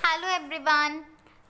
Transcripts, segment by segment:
Hello everyone,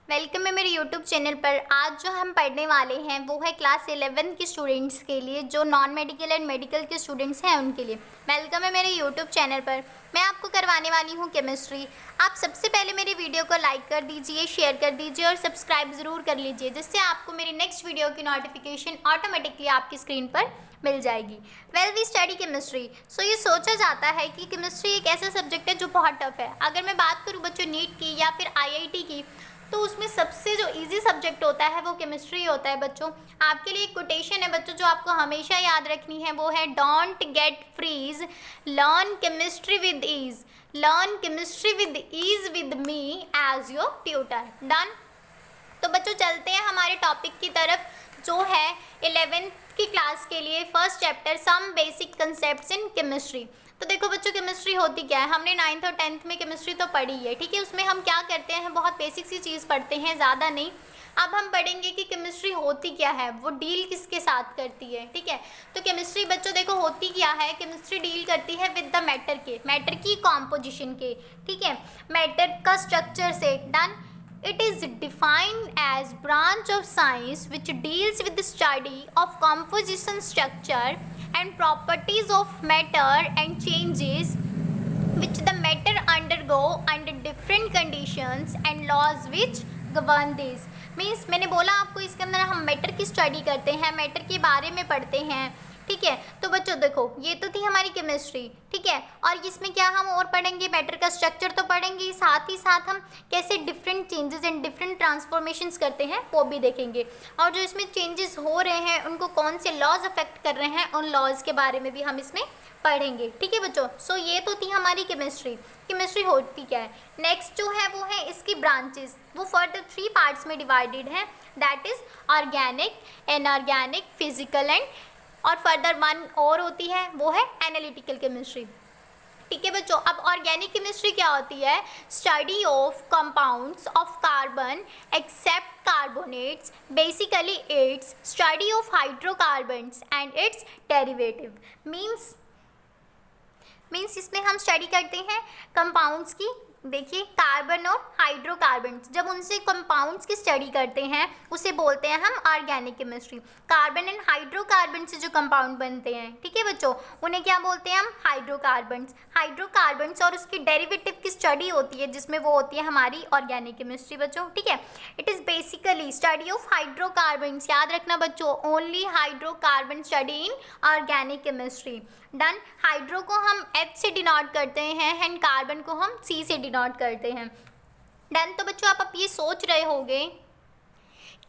welcome है मेरे YouTube channel पर। आज जो हम पढ़ने वाले हैं वो है क्लास 11 के स्टूडेंट्स के लिए, जो नॉन मेडिकल एंड मेडिकल के स्टूडेंट्स हैं उनके लिए। वेलकम है मेरे यूट्यूब चैनल पर। मैं आपको करवाने वाली हूँ केमिस्ट्री। आप सबसे पहले मेरे वीडियो को लाइक कर दीजिए, शेयर कर दीजिए और सब्सक्राइब ज़रूर कर लीजिए, जिससे आपको मेरी नेक्स्ट वीडियो की नोटिफिकेशन ऑटोमेटिकली आपकी स्क्रीन पर मिल जाएगी। Well we study chemistry. So ये सोचा जाता है कि केमिस्ट्री एक ऐसा सब्जेक्ट है जो बहुत टफ है। अगर मैं बात करूँ बच्चों नीट की या फिर आईआईटी की, तो उसमें सबसे जो इजी सब्जेक्ट होता है वो केमिस्ट्री होता है बच्चों। आपके लिए एक कोटेशन है बच्चों जो आपको हमेशा याद रखनी है, वो है don't get freeze, learn chemistry with ease, learn chemistry with ease with me as your tutor. Done. तो बच्चों चलते हैं हमारे टॉपिक की तरफ, जो है 11th की क्लास के लिए first chapter some basic concepts in chemistry. तो देखो बच्चों, केमिस्ट्री होती क्या है? हमने 9th और 10th में केमिस्ट्री तो पढ़ी है, ठीक है। उसमें हम क्या करते हैं, बहुत बेसिक सी चीज़ पढ़ते हैं, ज़्यादा नहीं। अब हम पढ़ेंगे कि केमिस्ट्री होती क्या है, वो डील किसके साथ करती है, ठीक है। तो केमिस्ट्री बच्चों देखो होती क्या है, केमिस्ट्री डील करती है विद द मैटर की कॉम्पोजिशन के, ठीक है, मैटर का स्ट्रक्चर से। Done. It is defined as branch of science which deals with the study of composition, structure and properties of matter and changes which the matter undergo under different conditions and laws which govern this। Means मैंने बोला आपको इसके अंदर हम matter की study करते हैं, matter के बारे में पढ़ते हैं, ठीक है। तो बच्चों देखो ये तो थी हमारी केमिस्ट्री, ठीक है। और इसमें क्या हम और पढ़ेंगे, मैटर का स्ट्रक्चर तो पढ़ेंगे, साथ ही साथ हम कैसे different changes and different transformations करते हैं वो भी देखेंगे। और जो इसमें चेंजेस हो रहे हैं उनको कौन से लॉज अफेक्ट कर रहे हैं, उन लॉज के बारे में भी हम इसमें पढ़ेंगे, ठीक है बच्चों। सो ये तो थी हमारी केमिस्ट्री। केमिस्ट्री होती क्या है? नेक्स्ट जो है वो है इसकी ब्रांचेस, वो फर्दर 3 पार्ट्स में डिवाइडेड है, that is organic, inorganic, physical and, और फर्दर 1 और होती है वो है एनालिटिकल केमिस्ट्री, ठीक है बच्चों। अब ऑर्गेनिक केमिस्ट्री क्या होती है? Study of compounds of carbon except carbonates, basically it's study of hydrocarbons and its derivative. Means इसमें हम स्टडी करते हैं कंपाउंड्स की। देखिए कार्बन और हाइड्रोकार्बन्स, जब उनसे कंपाउंड्स की स्टडी करते हैं उसे बोलते हैं हम organic chemistry. Carbon and hydrocarbon से जो कंपाउंड बनते हैं, ठीक है बच्चों, उन्हें क्या बोलते हैं हम? हाइड्रोकार्बन्स। हाइड्रोकार्बन्स और उसकी डेरिवेटिव की स्टडी होती है, जिसमें वो होती है हमारी ऑर्गेनिक केमिस्ट्री बच्चों, ठीक है। It is basically study of hydrocarbons. याद रखना बच्चों, only hydrocarbon study in organic chemistry. Done. Hydro को हम H से डिनोट करते हैं एंड कार्बन को हम C से डिनोट करते हैं। डन। तो बच्चों आप ये सोच रहे होंगे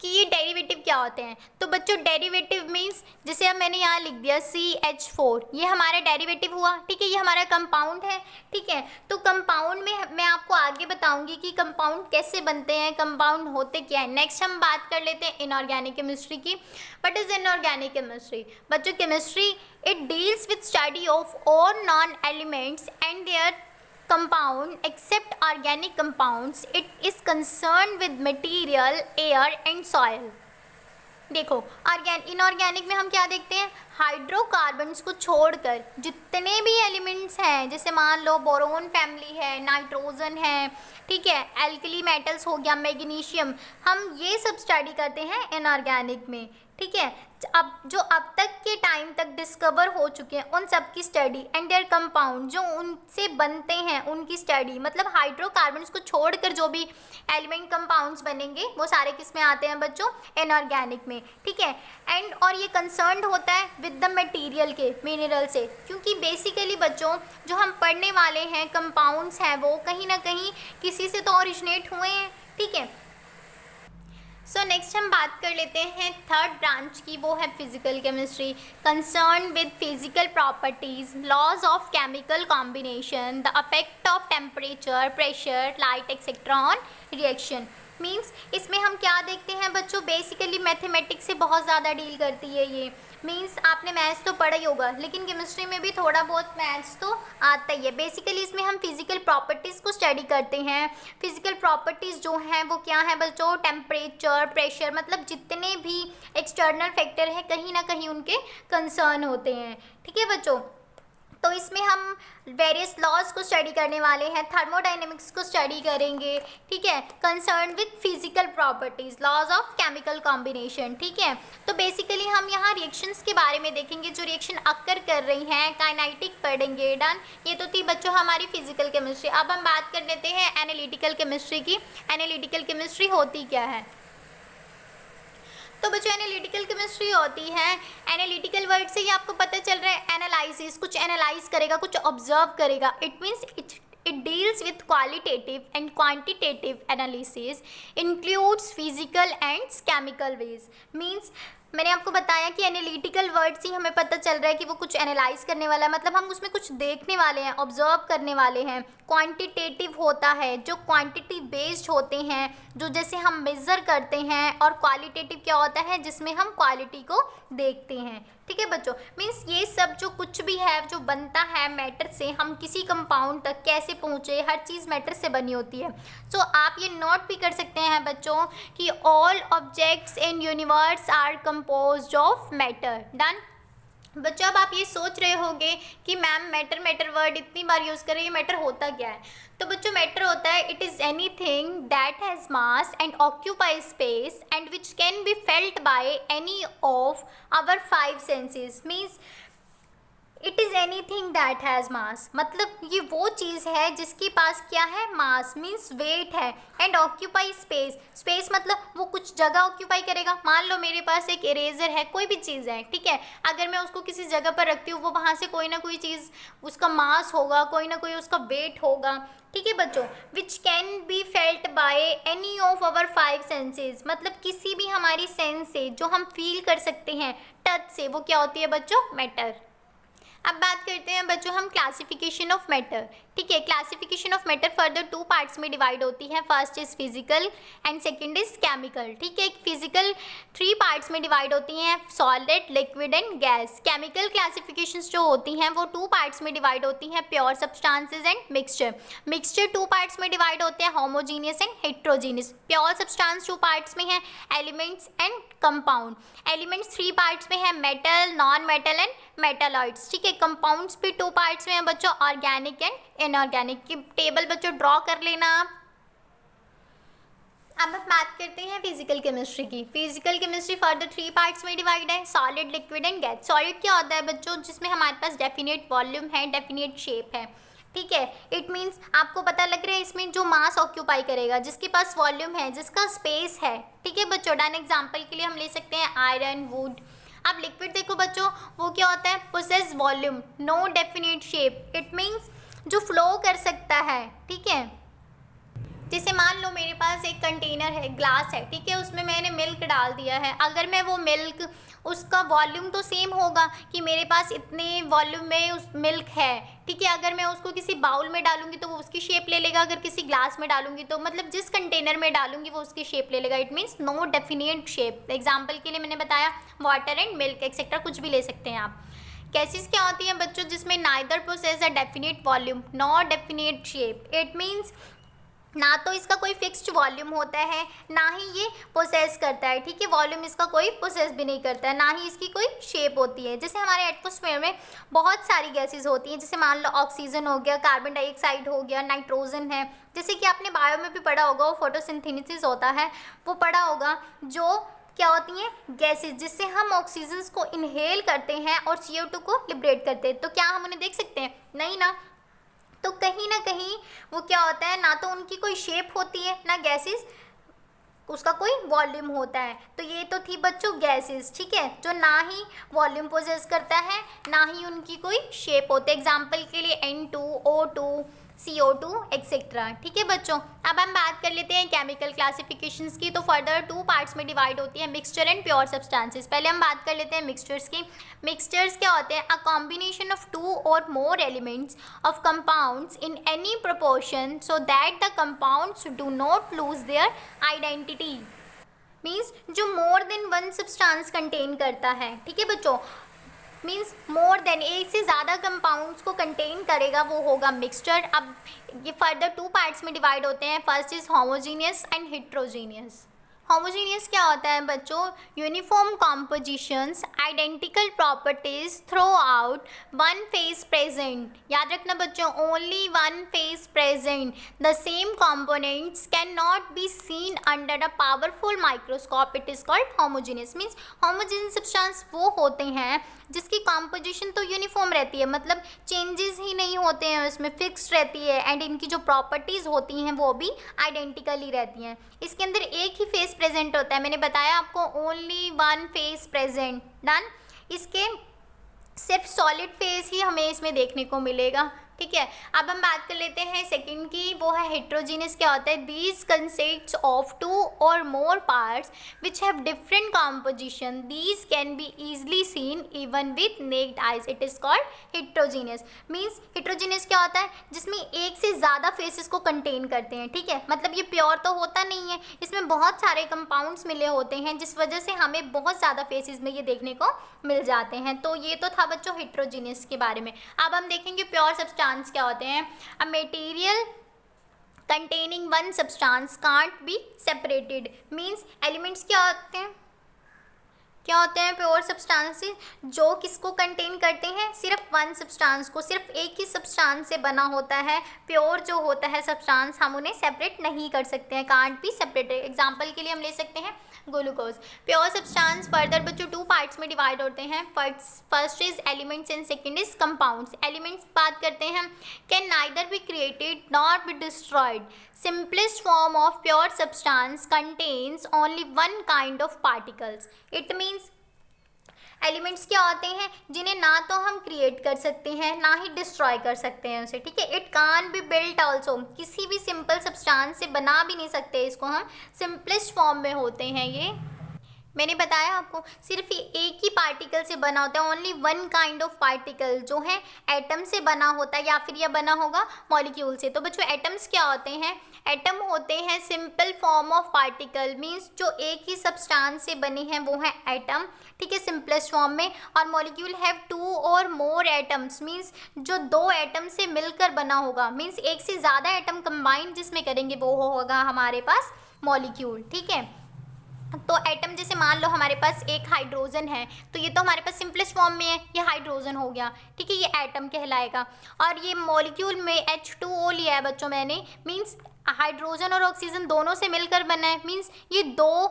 कि ये डेरिवेटिव क्या होते हैं। तो बच्चों डेरिवेटिव मीन्स, जैसे अब मैंने यहाँ लिख दिया CH4, ये हमारा डेरिवेटिव हुआ, ठीक है, ये हमारा कंपाउंड है, ठीक है। तो कंपाउंड में मैं आपको आगे बताऊंगी कि कंपाउंड कैसे बनते हैं, कंपाउंड होते क्या है। नेक्स्ट हम बात कर लेते हैं इनऑर्गेनिक केमिस्ट्री की। What is inorganic chemistry? बच्चों chemistry it deals with study of all non elements and their compound except organic compounds. It is concerned with material, air and soil। देखो इनऑर्गेनिक में हम क्या देखते हैं, हाइड्रोकार्बन्स को छोड़कर जितने भी एलिमेंट्स हैं, जैसे मान लो बोरोन फैमिली है, नाइट्रोजन है, ठीक है, एल्कली मेटल्स हो गया, मैग्नीशियम, हम ये सब स्टडी करते हैं इनऑर्गेनिक में, ठीक है। अब तक के टाइम तक डिस्कवर हो चुके हैं उन सब की स्टडी एंड देयर कंपाउंड, जो उनसे बनते हैं उनकी स्टडी, मतलब हाइड्रोकार्बन्स को छोड़कर जो भी एलिमेंट कंपाउंड्स बनेंगे वो सारे किस में आते हैं बच्चों? इनऑर्गेनिक में, ठीक है। एंड और ये कंसर्न्ड होता है विद द मटेरियल के, मिनरल से, क्योंकि बेसिकली बच्चों जो हम पढ़ने वाले हैं कंपाउंड्स हैं वो कहीं ना कहीं किसी से तो ओरिजिनेट हुए हैं, ठीक है। सो नेक्स्ट हम बात कर लेते हैं थर्ड ब्रांच की, वो है physical chemistry, concern with physical properties, laws of chemical combination, the effect of temperature, pressure, light etcetera on reaction. Means इसमें हम क्या देखते हैं बच्चों, बेसिकली मैथमेटिक्स से बहुत ज़्यादा डील करती है ये। मीन्स आपने मैथ्स तो पढ़ा ही होगा, लेकिन केमिस्ट्री में भी थोड़ा बहुत मैथ्स तो आता ही है। बेसिकली इसमें हम फिजिकल प्रॉपर्टीज़ को स्टडी करते हैं। फिजिकल प्रॉपर्टीज़ जो हैं वो क्या है बच्चों? टेम्परेचर, प्रेशर, मतलब जितने भी एक्सटर्नल फैक्टर हैं कहीं ना कहीं उनके कंसर्न होते हैं, ठीक है बच्चों। तो इसमें हम वेरियस लॉज को स्टडी करने वाले हैं, थर्मोडाइनमिक्स को स्टडी करेंगे, ठीक है, concern with physical properties, laws of chemical combination, ठीक है। तो बेसिकली हम यहाँ रिएक्शंस के बारे में देखेंगे, जो रिएक्शन अक्कर कर रही हैं, काइनेटिक पढ़ेंगे, डन। ये तो थी बच्चों हमारी फिजिकल केमिस्ट्री। अब हम बात कर लेते हैं एनालिटिकल केमिस्ट्री की। एनालिटिकल केमिस्ट्री होती क्या है? तो बच्चों एनालिटिकल केमिस्ट्री होती है, एनालिटिकल वर्ड से ही आपको पता चल रहा है एनालिसिस, कुछ एनालाइज करेगा, कुछ ऑब्जर्व करेगा। It means it deals with qualitative and quantitative analysis, includes physical and chemical ways। means मैंने आपको बताया कि एनालिटिकल वर्ड से ही हमें पता चल रहा है कि वो कुछ एनालाइज करने वाला है, मतलब हम उसमें कुछ देखने वाले हैं, ऑब्जर्व करने वाले हैं। क्वांटिटेटिव होता है, जो क्वांटिटी बेस्ड होते हैं, जो जैसे हम मेज़र करते हैं, और क्वालिटेटिव क्या होता है, जिसमें हम क्वालिटी को देखते हैं, ठीक है बच्चों। मीन्स ये सब जो कुछ भी है, जो बनता है मैटर से, हम किसी कंपाउंड तक कैसे पहुँचे, हर चीज़ मैटर से बनी होती है। सो आप ये नोट भी कर सकते हैं बच्चों कि all objects in universe are composed of matter, done. बच्चों अब आप ये सोच रहे होंगे कि मैम मैटर वर्ड इतनी बार यूज़ कर रही है, मैटर होता क्या है? तो बच्चों मैटर होता है, it is anything that has mass and occupy space and which can be felt by any of our 5 senses. Means it is anything that has mass, मतलब ये वो चीज़ है जिसके पास क्या है, मास, मीन्स वेट है, एंड ऑक्यूपाई स्पेस, स्पेस मतलब वो कुछ जगह ऑक्यूपाई करेगा। मान लो मेरे पास एक इरेजर है, कोई भी चीज़ है, ठीक है, अगर मैं उसको किसी जगह पर रखती हूँ, वो वहाँ से कोई ना कोई चीज़, उसका मास होगा, कोई ना कोई उसका वेट होगा, ठीक है बच्चों। Which can be felt by any of our 5 senses, मतलब किसी भी हमारी सेंस से जो हम फील कर सकते हैं, टच से, वो क्या होती है बच्चों, मैटर। अब बात करते हैं बच्चों हम क्लासिफिकेशन ऑफ मैटर, ठीक है। Classification of matter further 2 parts में डिवाइड होती है, first is physical and second is chemical, ठीक है। फिजिकल 3 पार्ट्स में डिवाइड होती हैं, solid, liquid and gas. Chemical classifications जो होती हैं वो 2 पार्ट्स में डिवाइड होती हैं, pure substances and mixture. Mixture 2 parts में डिवाइड होते हैं, homogeneous and heterogeneous. Pure substance 2 parts में है, elements and compound. Elements 3 parts में है, metal, non metal and metalloids, ठीक है। कंपाउंड्स भी 2 पार्ट्स में है बच्चों, ऑर्गेनिक एंड इनऑर्गेनिक। की टेबल बच्चों ड्रॉ कर लेना। अब हम बात करते हैं फिजिकल केमिस्ट्री की। फिजिकल केमिस्ट्री फर्दर 3 पार्ट्स में डिवाइड है, solid, liquid and gas. Solid क्या होता है बच्चों, जिसमें हमारे पास डेफिनेट वॉल्यूम है, डेफिनेट शेप है, ठीक है। इट मीन्स आपको पता लग रहा है इसमें जो मास ऑक्यूपाई करेगा, जिसके पास वॉल्यूम है, जिसका स्पेस है, ठीक है बच्चों। डन एग्जाम्पल के लिए हम ले सकते हैं आयरन, वुड। अब लिक्विड देखो बच्चों, वो क्या होता है, possess volume, no definite shape. It means जो फ्लो कर सकता है, ठीक है। जैसे मान लो मेरे पास एक कंटेनर है, ग्लास है, ठीक है, उसमें मैंने मिल्क डाल दिया है। अगर मैं वो मिल्क, उसका वॉल्यूम तो सेम होगा कि मेरे पास इतने वॉल्यूम में उस मिल्क है, ठीक है। अगर मैं उसको किसी बाउल में डालूंगी तो वो उसकी शेप ले लेगा, अगर किसी ग्लास में डालूंगी तो, मतलब जिस कंटेनर में डालूंगी वो उसकी शेप ले लेगा। It means no definite shape. Example के लिए मैंने बताया वाटर एंड मिल्क एक्सेट्रा, कुछ भी ले सकते हैं आप। गैसेस क्या होती हैं बच्चों, जिसमें neither possess a definite volume nor definite shape. It means ना तो इसका कोई फिक्स्ड वॉल्यूम होता है, ना ही ये पोसेस करता है, ठीक है। वॉल्यूम इसका कोई पोसेस भी नहीं करता है, ना ही इसकी कोई शेप होती है। जैसे हमारे एटमॉस्फेयर में बहुत सारी गैसेस होती हैं, जैसे मान लो ऑक्सीजन हो गया, कार्बन डाइऑक्साइड हो गया, नाइट्रोजन है। जैसे कि आपने बायो में भी पढ़ा होगा, वो फोटोसिंथेसिस होता है, वो पढ़ा होगा, जो क्या होती हैं, गैसेस, जिससे हम ऑक्सीजन को इनहेल करते हैं और CO2 को लिबरेट करते हैं। तो क्या हम उन्हें देख सकते हैं? नहीं ना। तो कहीं ना कहीं वो क्या होता है, ना तो उनकी कोई शेप होती है, ना गैसेस उसका कोई वॉल्यूम होता है। तो ये तो थी बच्चों गैसेस, ठीक है, जो ना ही वॉल्यूम पोजेस करता है, ना ही उनकी कोई शेप होती है। एग्जाम्पल के लिए N2, O2, CO2 एक्सेट्रा, ठीक है बच्चों। अब हम बात कर लेते हैं केमिकल क्लासिफिकेशंस की। तो फर्दर 2 पार्ट्स में डिवाइड होती है, मिक्सचर एंड प्योर सब्सटेंसेस। पहले हम बात कर लेते हैं मिक्सचर्स की। मिक्सचर्स क्या होते हैं, अ कॉम्बिनेशन ऑफ 2 और more elements of compounds in any proportion so that the compounds do not lose their identity. Means जो मोर देन 1 सब्सटेंस कंटेन करता है, ठीक है बच्चों। मीन्स मोर देन, एक से ज़्यादा कंपाउंड्स को कंटेन करेगा, वो होगा मिक्सचर। अब ये फर्दर 2 पार्ट्स में डिवाइड होते हैं, first is homogeneous and heterogeneous. Homogeneous क्या होता है बच्चों? Uniform compositions, identical properties through out, one face present. याद रखना बच्चों, only one face present, the same components can not be seen under a powerful microscope, it is called homogeneous. Means homogeneous substance वो होते हैं जिसकी composition तो uniform रहती है, मतलब चेंजेस ही नहीं होते हैं, उसमें फिक्स्ड रहती है, एंड इनकी जो प्रॉपर्टीज़ होती हैं वो भी आइडेंटिकल ही रहती हैं। इसके अंदर एक ही फेस प्रेजेंट होता है, मैंने बताया आपको, only one face present. Done. इसके सिर्फ सॉलिड फेस ही हमें इसमें देखने को मिलेगा। ठीक है, अब हम बात कर लेते हैं सेकंड की, वो है हेट्रोजीनियस। क्या होता है? These consist of two or more parts which have different composition, these can be easily seen even with naked eyes, it is called heterogeneous. Means heterogeneous क्या होता है? जिसमें एक से ज़्यादा फेसेस को कंटेन करते हैं। ठीक है, मतलब ये प्योर तो होता नहीं है, इसमें बहुत सारे कंपाउंड्स मिले होते हैं, जिस वजह से हमें बहुत ज़्यादा फेसेस में ये देखने को मिल जाते हैं। तो ये तो था बच्चों हेट्रोजीनियस के बारे में। अब हम देखेंगे प्योर सब्सटेंस क्या होते हैं। A material containing one substance can't be separated, means elements क्या होते हैं? क्या होते हैं प्योर सब्सटेंसेस? जो किसको कंटेन करते हैं? सिर्फ वन सब्सटेंस को, सिर्फ एक ही सब्सटेंस से बना होता है। प्योर जो होता है सब्सटेंस, हम उन्हें सेपरेट नहीं कर सकते हैं, कांट बी सेपरेटेड। एग्जांपल के लिए हम ले सकते हैं ग्लूकोज। प्योर सब्सटेंस फर्दर बच्चों टू पार्ट्स में डिवाइड होते हैं। First is elements and second is compounds. Elements बात करते हैं, can neither be created not be destroyed. Simplest form of pure substance contains only one kind of particles. It means elements क्या होते हैं जिन्हें ना तो हम क्रिएट कर सकते हैं ना ही डिस्ट्रॉय कर सकते हैं उसे। ठीक है, it can be built also, किसी भी सिंपल सब्सटेंस से बना भी नहीं सकते इसको हम, सिंपलेस्ट फॉर्म में होते हैं ये। मैंने बताया आपको सिर्फ ये एक ही पार्टिकल से बना होता है, only one kind of particle, जो है एटम से बना होता है या फिर यह बना होगा मॉलिक्यूल से। तो बच्चों एटम्स क्या होते हैं? एटम होते हैं simple form of particle, means जो एक ही सब्सटेंस से बने हैं वो है एटम। ठीक है, सिंपलेस्ट फॉर्म में। और molecule have to or more atoms, means जो दो एटम से मिलकर बना होगा, मींस एक से ज़्यादा एटम कंबाइन जिसमें करेंगे वो होगा हमारे पास मॉलिक्यूल। ठीक है, तो एटम जैसे मान लो हमारे पास एक हाइड्रोजन है, तो ये तो हमारे पास सिंपलेस्ट फॉर्म में है, ये हाइड्रोजन हो गया। ठीक है, ये एटम कहलाएगा। और ये मॉलिक्यूल में H2O लिया है बच्चों मैंने, मींस हाइड्रोजन और ऑक्सीजन दोनों से मिलकर बना है, मींस ये दो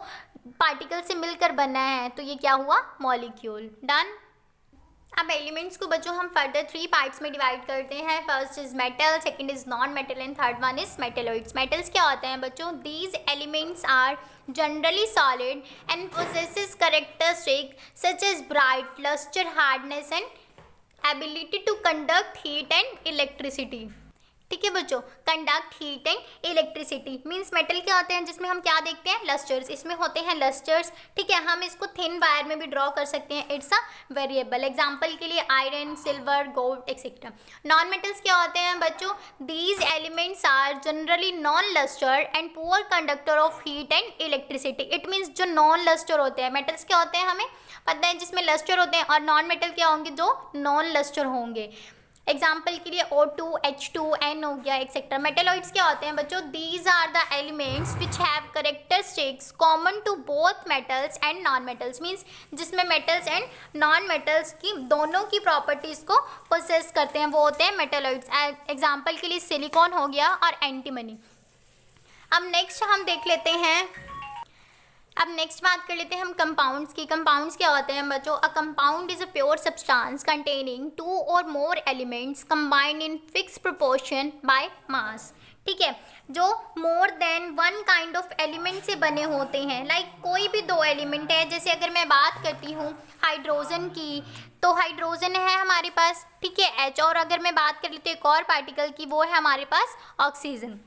पार्टिकल से मिलकर बना है, तो ये क्या हुआ? मॉलिक्यूल। डन। अब एलिमेंट्स को बच्चों हम फर्दर थ्री पार्ट्स में डिवाइड करते हैं। First is metal, second is non metal and third one is metalloids. Metals क्या होते हैं बच्चों? These elements are generally solid and possesses characteristics such as bright, luster, hardness and ability to conduct heat and electricity. ठीक है बच्चों, conduct heat and electricity. Means metal क्या होते हैं जिसमें हम क्या देखते हैं? लस्टर्स, इसमें होते हैं लस्टर्स। ठीक है, हम इसको थिन वायर में भी ड्रॉ कर सकते हैं, इट्स अ वेरिएबल। एग्जांपल के लिए iron, silver, gold etcetera. Non metals क्या होते हैं बच्चों? These elements are generally non luster and poor conductor of heat and electricity. It means जो नॉन लस्टर होते हैं, मेटल्स क्या होते हैं हमें पता है जिसमें लस्टर होते हैं, और नॉन मेटल क्या होंगे? जो नॉन लस्टर होंगे। एग्जाम्पल के लिए O2, H2N हो गया एक्सेट्रा। मेटेलॉइड्स क्या होते हैं बच्चों? These are the elements which have characteristics common to both metals and non metals, means जिसमें मेटल्स एंड नॉन मेटल्स की दोनों की प्रॉपर्टीज़ को पोसेस करते हैं, वो होते हैं मेटेलॉइड्स। एग्जाम्पल के लिए सिलिकॉन हो गया और एंटीमनी। अब नेक्स्ट हम देख लेते हैं, अब नेक्स्ट बात कर लेते हैं हम कंपाउंड्स की। कंपाउंड्स क्या होते हैं बच्चों? A compound is a pure substance containing two or more elements combined in fix proportion by mass. ठीक है, जो more than one kind of element से बने होते हैं। लाइक कोई भी दो एलिमेंट है, जैसे अगर मैं बात करती हूँ हाइड्रोजन की, तो हाइड्रोजन है हमारे पास, ठीक है, H। और अगर मैं बात कर लेती हूँ एक और पार्टिकल की, वो है हमारे पास ऑक्सीजन।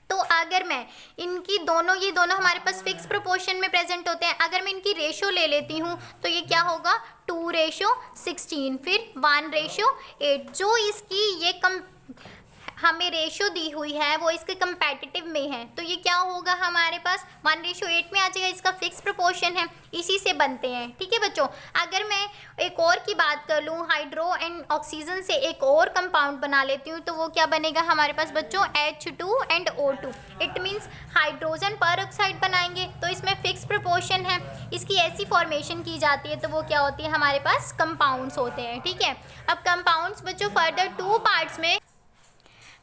तो अगर मैं इनकी दोनों, ये दोनों हमारे पास फिक्स प्रोपोर्शन में प्रेजेंट होते हैं। अगर मैं इनकी रेशो ले लेती हूँ तो ये क्या होगा? 2:16, फिर 1:8। जो इसकी ये हमें रेशो दी हुई है वो इसके कंपेटिटिव में है, तो ये क्या होगा हमारे पास 1:8 में आ जाएगा, इसका फिक्स प्रोपोर्शन है, इसी से बनते हैं। ठीक है बच्चों, अगर मैं एक और की बात कर लूँ, हाइड्रो एंड ऑक्सीजन से एक और कंपाउंड बना लेती हूँ, तो वो क्या बनेगा हमारे पास बच्चों, H2 and O2। It means hydrogen पर ऑक्साइड बनाएंगे, तो इसमें फिक्स प्रोपोर्शन है, इसकी ऐसी फॉर्मेशन की जाती है, तो वो क्या होती है हमारे पास, कंपाउंड्स होते हैं। ठीक है, अब कंपाउंड्स बच्चों फर्दर 2 पार्ट्स में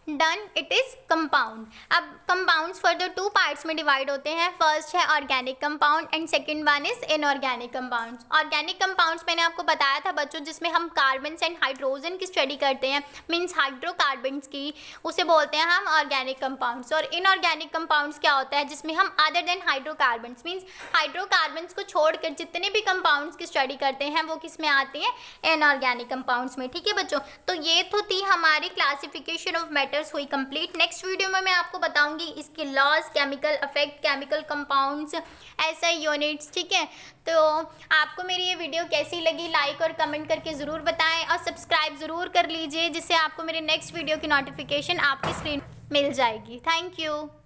डन, इट इज कंपाउंड। अब कंपाउंड्स फर्दर 2 पार्ट्स में डिवाइड होते हैं। फर्स्ट है organic compound and second one is inorganic compounds. Organic compounds मैंने आपको बताया था बच्चों, जिसमें हम कार्बन्स एंड हाइड्रोजन की स्टडी करते हैं, मींस हाइड्रोकार्बन्स की, उसे बोलते हैं हम ऑर्गेनिक कंपाउंड्स। और इनऑर्गेनिक कंपाउंड्स क्या होता है, जिसमें हम other than hydrocarbons, means hydrocarbons को छोड़कर जितने भी कंपाउंड्स की स्टडी करते हैं वो किस में आते हैं, इनऑर्गेनिक कंपाउंड्स में। ठीक है बच्चों, तो ये तो थी हमारी क्लासिफिकेशन ऑफ मैटर्स हुई कंप्लीट। नेक्स्ट वीडियो में मैं आपको बताऊंगी इसके laws, chemical effect, chemical compounds, SI units. ठीक है, तो आपको मेरी ये वीडियो कैसी लगी लाइक और कमेंट करके ज़रूर बताएं और सब्सक्राइब ज़रूर कर लीजिए, जिससे आपको मेरे नेक्स्ट वीडियो की नोटिफिकेशन आपकी स्क्रीन मिल जाएगी। Thank you.